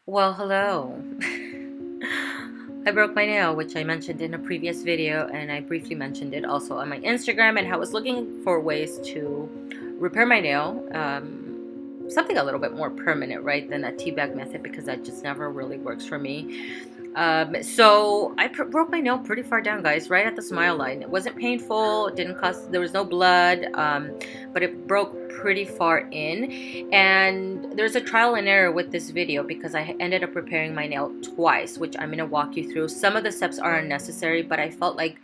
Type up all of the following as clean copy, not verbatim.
Well, hello. I broke my nail, which I mentioned in a previous video, and I briefly mentioned it also on my Instagram, and I was looking for ways to repair my nail. Something a little bit more permanent, right, than a tea bag method, because that just never really works for me. So I broke my nail pretty far down, guys, right at the smile line. It wasn't painful, it didn't cost, there was no blood, but it broke pretty far in. And there's a trial and error with this video because I ended up repairing my nail twice, which I'm going to walk you through. Some of the steps are unnecessary, but I felt like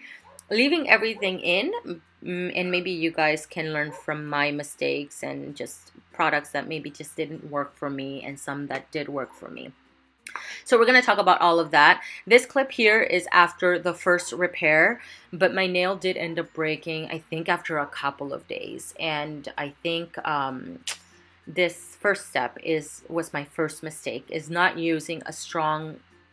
leaving everything in, and maybe you guys can learn from my mistakes and just products that maybe just didn't work for me and some that did work for me. So we're going to talk about all of that. This clip here is after the first repair, but my nail did end up breaking, I think, after a couple of days. And I think this first step was my first mistake, is not using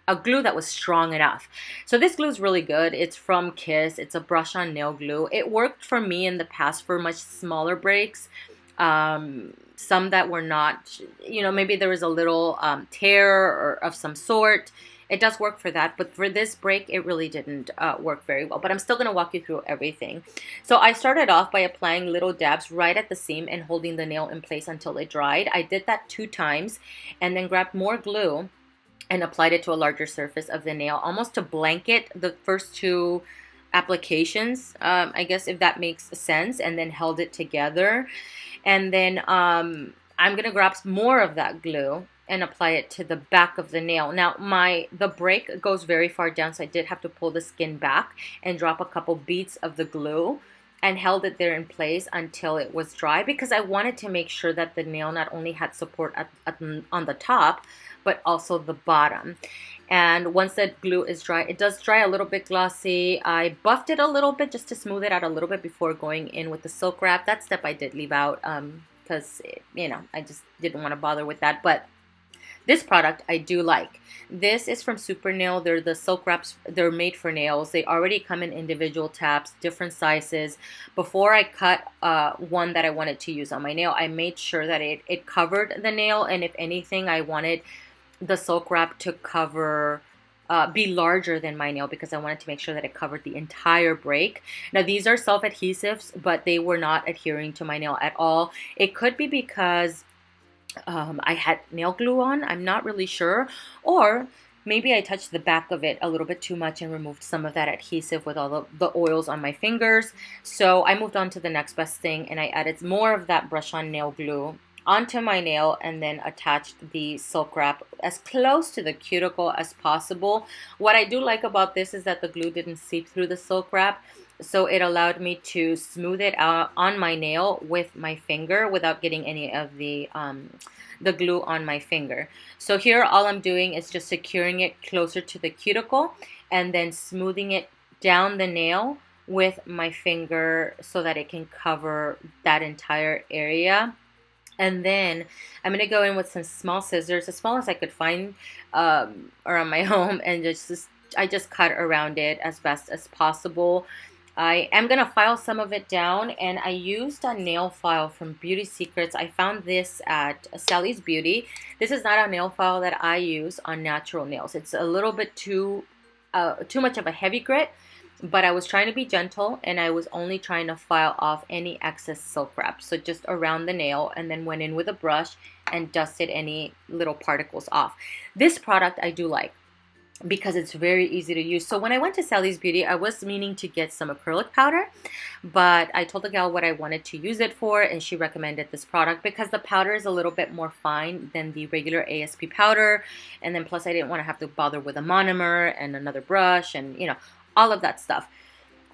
a glue that was strong enough. So this glue is really good. It's from Kiss. It's a brush on nail glue. It worked for me in the past for much smaller breaks. Some that were not, maybe there was a little tear or of some sort. It does work for that, but for this break, it really didn't work very well. But I'm still going to walk you through everything. So I started off by applying little dabs right at the seam and holding the nail in place until it dried. I did that 2 times and then grabbed more glue and applied it to a larger surface of the nail, almost to blanket the first 2 applications, I guess, if that makes sense, and then held it together. And then I'm going to grab more of that glue and apply it to the back of the nail. Now, the break goes very far down, so I did have to pull the skin back and drop a couple beads of the glue and held it there in place until it was dry, because I wanted to make sure that the nail not only had support on the top, but also the bottom. And once that glue is dry, it does dry a little bit glossy. I buffed it a little bit just to smooth it out a little bit before going in with the silk wrap. That step I did leave out because, I just didn't want to bother with that. But this product I do like. This is from Super Nail. They're the silk wraps. They're made for nails. They already come in individual tabs, different sizes. Before I cut one that I wanted to use on my nail, I made sure that it covered the nail. And if anything, I wanted the silk wrap to be larger than my nail, because I wanted to make sure that it covered the entire break. Now, these are self-adhesives, but they were not adhering to my nail at all. It could be because I had nail glue on. I'm not really sure. Or maybe I touched the back of it a little bit too much and removed some of that adhesive with all the oils on my fingers. So I moved on to the next best thing, and I added more of that brush on nail glue onto my nail and then attached the silk wrap as close to the cuticle as possible. What I do like about this is that the glue didn't seep through the silk wrap, so it allowed me to smooth it out on my nail with my finger without getting any of the glue on my finger. So here all I'm doing is just securing it closer to the cuticle and then smoothing it down the nail with my finger so that it can cover that entire area. And then I'm going to go in with some small scissors, as small as I could find around my home, and I just cut around it as best as possible. I am going to file some of it down, and I used a nail file from Beauty Secrets. I found this at Sally's Beauty. This is not a nail file that I use on natural nails. It's a little bit too much of a heavy grit. But I was trying to be gentle, and I was only trying to file off any excess silk wrap. So just around the nail, and then went in with a brush and dusted any little particles off. This product I do like because it's very easy to use. So when I went to Sally's Beauty, I was meaning to get some acrylic powder, but I told the gal what I wanted to use it for, and she recommended this product because the powder is a little bit more fine than the regular ASP powder. And then plus I didn't want to have to bother with a monomer and another brush and, all of that stuff,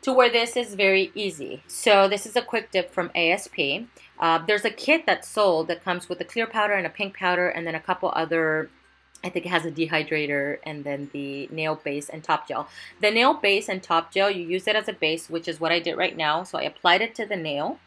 to where this is very easy. So this is a quick dip from ASP. There's a kit that's sold that comes with a clear powder and a pink powder and then a couple other, I think it has a dehydrator, and then the nail base and top gel. The nail base and top gel, you use it as a base, which is what I did right now. So I applied it to the nail.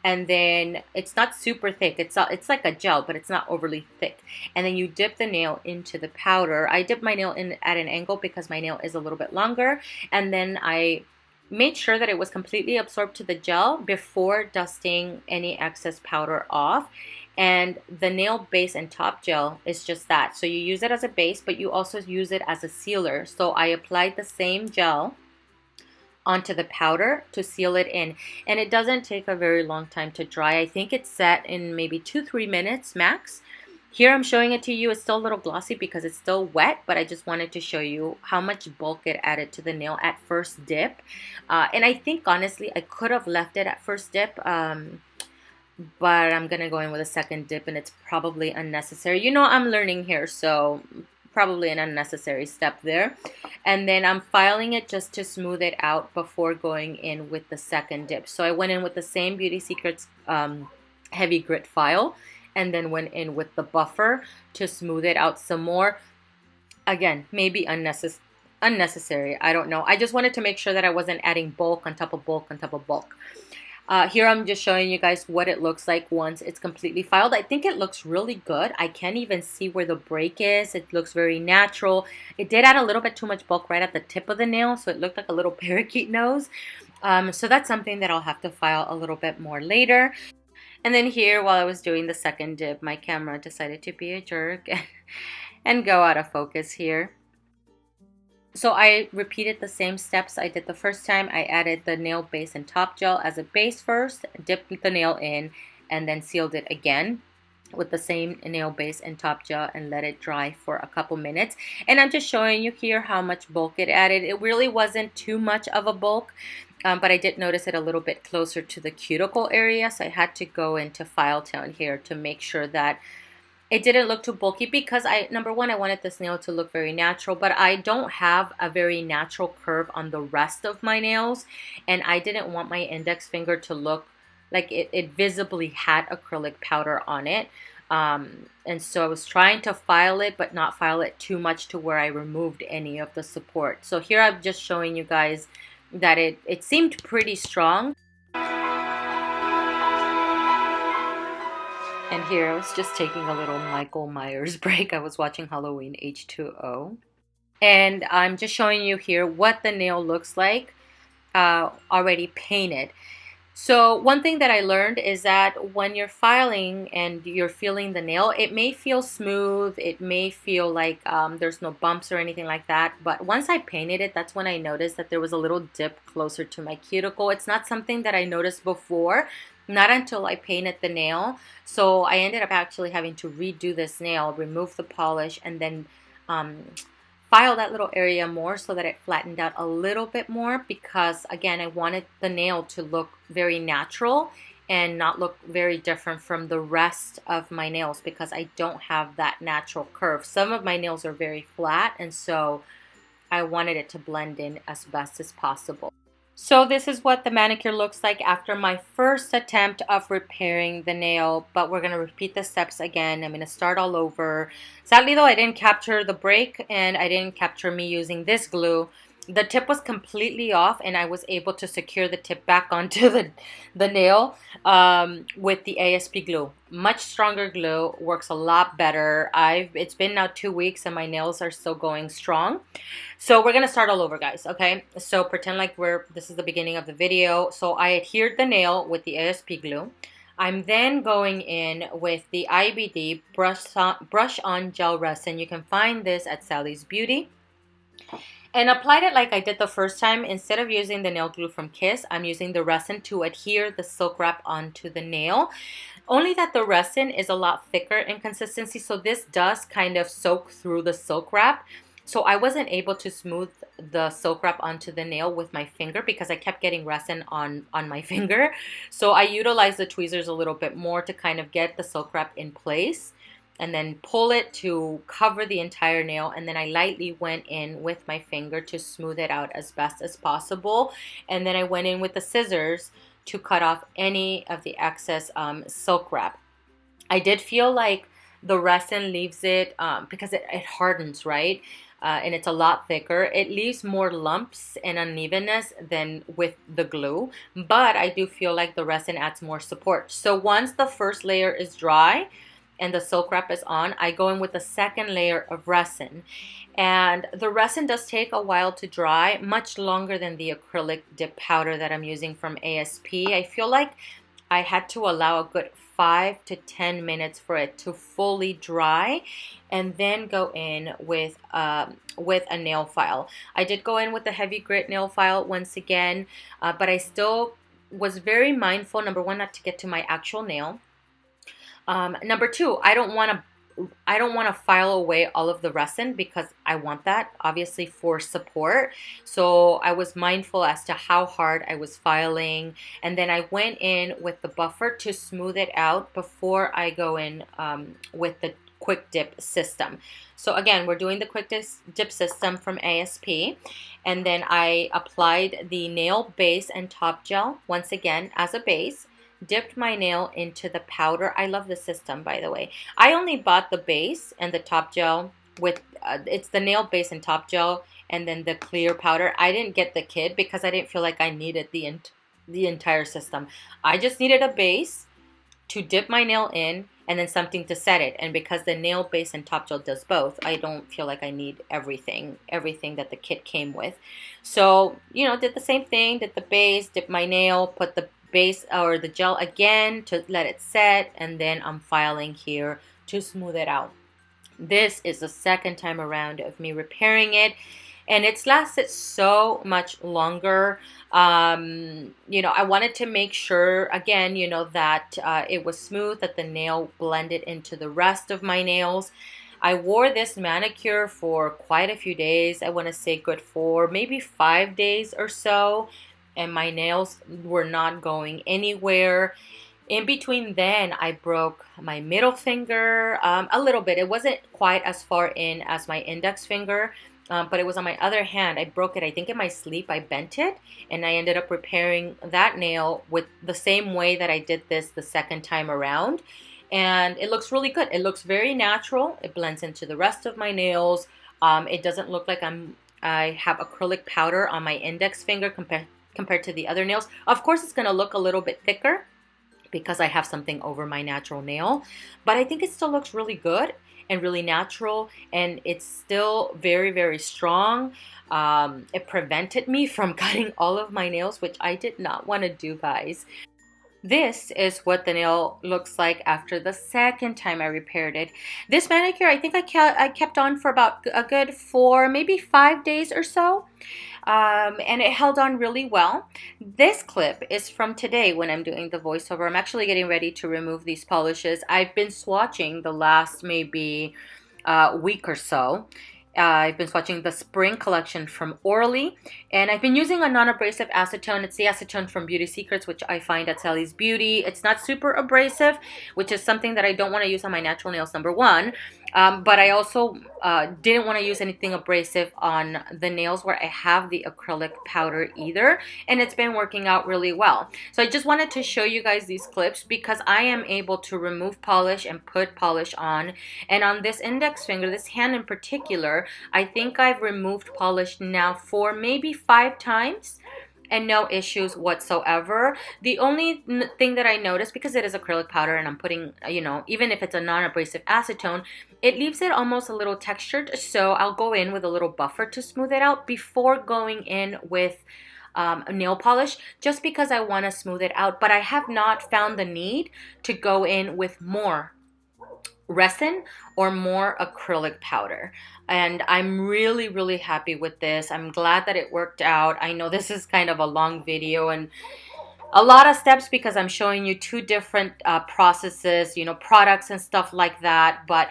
And then it's not super thick. It's like a gel, but it's not overly thick. And then you dip the nail into the powder. I dip my nail in at an angle because my nail is a little bit longer. And then I made sure that it was completely absorbed to the gel before dusting any excess powder off. And the nail base and top gel is just that. So you use it as a base, but you also use it as a sealer. So I applied the same gel onto the powder to seal it in, and it doesn't take a very long time to dry. I think it's set in maybe 2-3 minutes max. Here I'm showing it to you. It's still a little glossy because it's still wet, but I just wanted to show you how much bulk it added to the nail at first dip. And I think honestly I could have left it at first dip, but I'm gonna go in with a second dip, and it's probably unnecessary. You know, I'm learning here, so probably an unnecessary step there. And then I'm filing it just to smooth it out before going in with the second dip. So I went in with the same Beauty Secrets heavy grit file, and then went in with the buffer to smooth it out some more. Again, maybe unnecessary, I don't know. I just wanted to make sure that I wasn't adding bulk on top of bulk on top of bulk. Here I'm just showing you guys what it looks like once it's completely filed. I think it looks really good. I can't even see where the break is. It looks very natural. It did add a little bit too much bulk right at the tip of the nail, so it looked like a little parakeet nose. So that's something that I'll have to file a little bit more later. And then here, while I was doing the second dip, my camera decided to be a jerk and go out of focus here. So I repeated the same steps I did the first time. I added the nail base and top gel as a base first, dipped the nail in, and then sealed it again with the same nail base and top gel and let it dry for a couple minutes. And I'm just showing you here how much bulk it added. It really wasn't too much of a bulk, but I did notice it a little bit closer to the cuticle area, so I had to go into File Town here to make sure that it didn't look too bulky, because number one, I wanted this nail to look very natural, but I don't have a very natural curve on the rest of my nails, and I didn't want my index finger to look like it visibly had acrylic powder on it. And so I was trying to file it, but not file it too much to where I removed any of the support. So here I'm just showing you guys that it seemed pretty strong. And here I was just taking a little Michael Myers break. I was watching Halloween H2O. And I'm just showing you here what the nail looks like already painted. So one thing that I learned is that when you're filing and you're feeling the nail, it may feel smooth. It may feel like there's no bumps or anything like that. But once I painted it, that's when I noticed that there was a little dip closer to my cuticle. It's not something that I noticed before. Not until I painted the nail. So I ended up actually having to redo this nail, remove the polish, and then file that little area more so that it flattened out a little bit more, because again, I wanted the nail to look very natural and not look very different from the rest of my nails, because I don't have that natural curve. Some of my nails are very flat, and so I wanted it to blend in as best as possible. So this is what the manicure looks like after my first attempt of repairing the nail, but we're going to repeat the steps again. I'm going to start all over. Sadly though, I didn't capture the break, and I didn't capture me using this glue. The tip was completely off, and I was able to secure the tip back onto the nail with the ASP glue. Much stronger glue, works a lot better. It's been now 2 weeks and my nails are still going strong. So we're gonna start all over, guys. Okay, so pretend like this is the beginning of the video. So I adhered the nail with the ASP glue. I'm then going in with the IBD Brush on Gel Resin. You can find this at Sally's Beauty. And applied it like I did the first time. Instead of using the nail glue from Kiss, I'm using the resin to adhere the silk wrap onto the nail. Only that the resin is a lot thicker in consistency, so this does kind of soak through the silk wrap. So I wasn't able to smooth the silk wrap onto the nail with my finger because I kept getting resin on my finger. So I utilized the tweezers a little bit more to kind of get the silk wrap in place, and then pull it to cover the entire nail, and then I lightly went in with my finger to smooth it out as best as possible. And then I went in with the scissors to cut off any of the excess silk wrap. I did feel like the resin leaves it, because it hardens, right? And it's a lot thicker. It leaves more lumps and unevenness than with the glue, but I do feel like the resin adds more support. So once the first layer is dry and the silk wrap is on, I go in with the second layer of resin. And the resin does take a while to dry, much longer than the acrylic dip powder that I'm using from ASP. I feel like I had to allow a good 5 to 10 minutes for it to fully dry, and then go in with a nail file. I did go in with the heavy grit nail file once again, but I still was very mindful, number one, not to get to my actual nail. Number two, I don't want to file away all of the resin because I want that obviously for support. So I was mindful as to how hard I was filing, and then I went in with the buffer to smooth it out before I go in with the quick dip system. So again, we're doing the quick dip system from ASP, and then I applied the nail base and top gel once again as a base, dipped my nail into the powder. I love the system, by the way. I only bought the base and the top gel with it's the nail base and top gel, and then the clear powder. I didn't get the kit because I didn't feel like I needed the entire system. I just needed a base to dip my nail in, and then something to set it. And because the nail base and top gel does both, I don't feel like I need everything that the kit came with. So, you know, did the same thing, did the base, dip my nail, put the base or the gel again to let it set, and then I'm filing here to smooth it out. This is the second time around of me repairing it, and it's lasted so much longer. You know, I wanted to make sure again, you know, that it was smooth, that the nail blended into the rest of my nails. I wore this manicure for quite a few days. I want to say good for maybe 5 days or so, and my nails were not going anywhere. In between then, I broke my middle finger a little bit. It wasn't quite as far in as my index finger, but it was on my other hand. I broke it, I think in my sleep, I bent it, and I ended up repairing that nail with the same way that I did this the second time around. And it looks really good. It looks very natural. It blends into the rest of my nails. It doesn't look like I have acrylic powder on my index finger compared to the other nails. Of course, it's going to look a little bit thicker because I have something over my natural nail, but I think it still looks really good and really natural, and it's still very, very strong. It prevented me from cutting all of my nails, which I did not want to do, guys. This is what the nail looks like after the second time I repaired it. This manicure, I think I kept on for about a good 4, maybe 5 days or so. And it held on really well. This clip is from today when I'm doing the voiceover. I'm actually getting ready to remove these polishes. I've been swatching the last maybe week or so. I've been swatching the spring collection from Orly, and I've been using a non-abrasive acetone. It's the acetone from Beauty Secrets, which I find at Sally's Beauty. It's not super abrasive, which is something that I don't want to use on my natural nails, number one. But I also didn't want to use anything abrasive on the nails where I have the acrylic powder either, and it's been working out really well. So I just wanted to show you guys these clips because I am able to remove polish and put polish on. And on this index finger, this hand in particular, I think I've removed polish now for maybe 5 times, and no issues whatsoever. The only thing that I noticed, because it is acrylic powder and I'm putting, you know, even if it's a non-abrasive acetone, it leaves it almost a little textured. So I'll go in with a little buffer to smooth it out before going in with nail polish, just because I want to smooth it out. But I have not found the need to go in with more resin or more acrylic powder, and I'm really, really happy with this. I'm glad that it worked out. I know this is kind of a long video and a lot of steps because I'm showing you 2 different processes, you know, products and stuff like that, but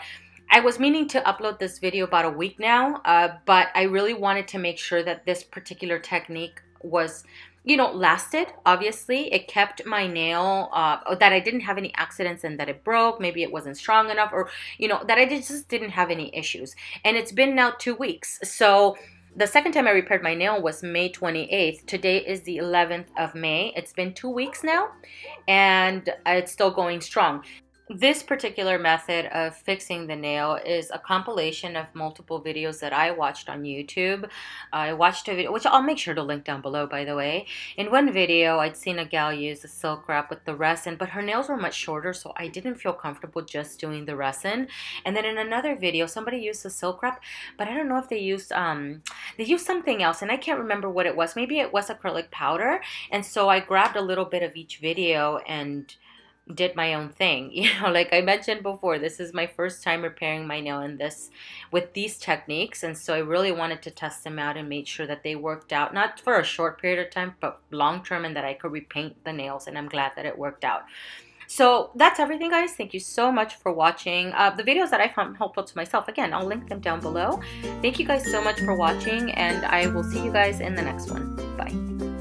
I was meaning to upload this video about a week now, but I really wanted to make sure that this particular technique was, you know, lasted. Obviously, it kept my nail, that I didn't have any accidents and that it broke. Maybe it wasn't strong enough, or, you know, that I just didn't have any issues. And it's been now 2 weeks. So the second time I repaired my nail was May 28th. Today is the 11th of May. It's been 2 weeks now, and it's still going strong. This particular method of fixing the nail is a compilation of multiple videos that I watched on YouTube. I watched a video, which I'll make sure to link down below, by the way. In one video, I'd seen a gal use a silk wrap with the resin, but her nails were much shorter, so I didn't feel comfortable just doing the resin. And then in another video, somebody used the silk wrap, but I don't know if they used something else, and I can't remember what it was. Maybe it was acrylic powder. And so I grabbed a little bit of each video and did my own thing. Like I mentioned before, this is my first time repairing my nail in this with these techniques, and so I really wanted to test them out and make sure that they worked out, not for a short period of time but long term, and that I could repaint the nails, and I'm glad that it worked out. So that's everything, guys. Thank you so much for watching the videos that I found helpful to myself. Again, I'll link them down below. Thank you guys so much for watching, and I will see you guys in the next one. Bye.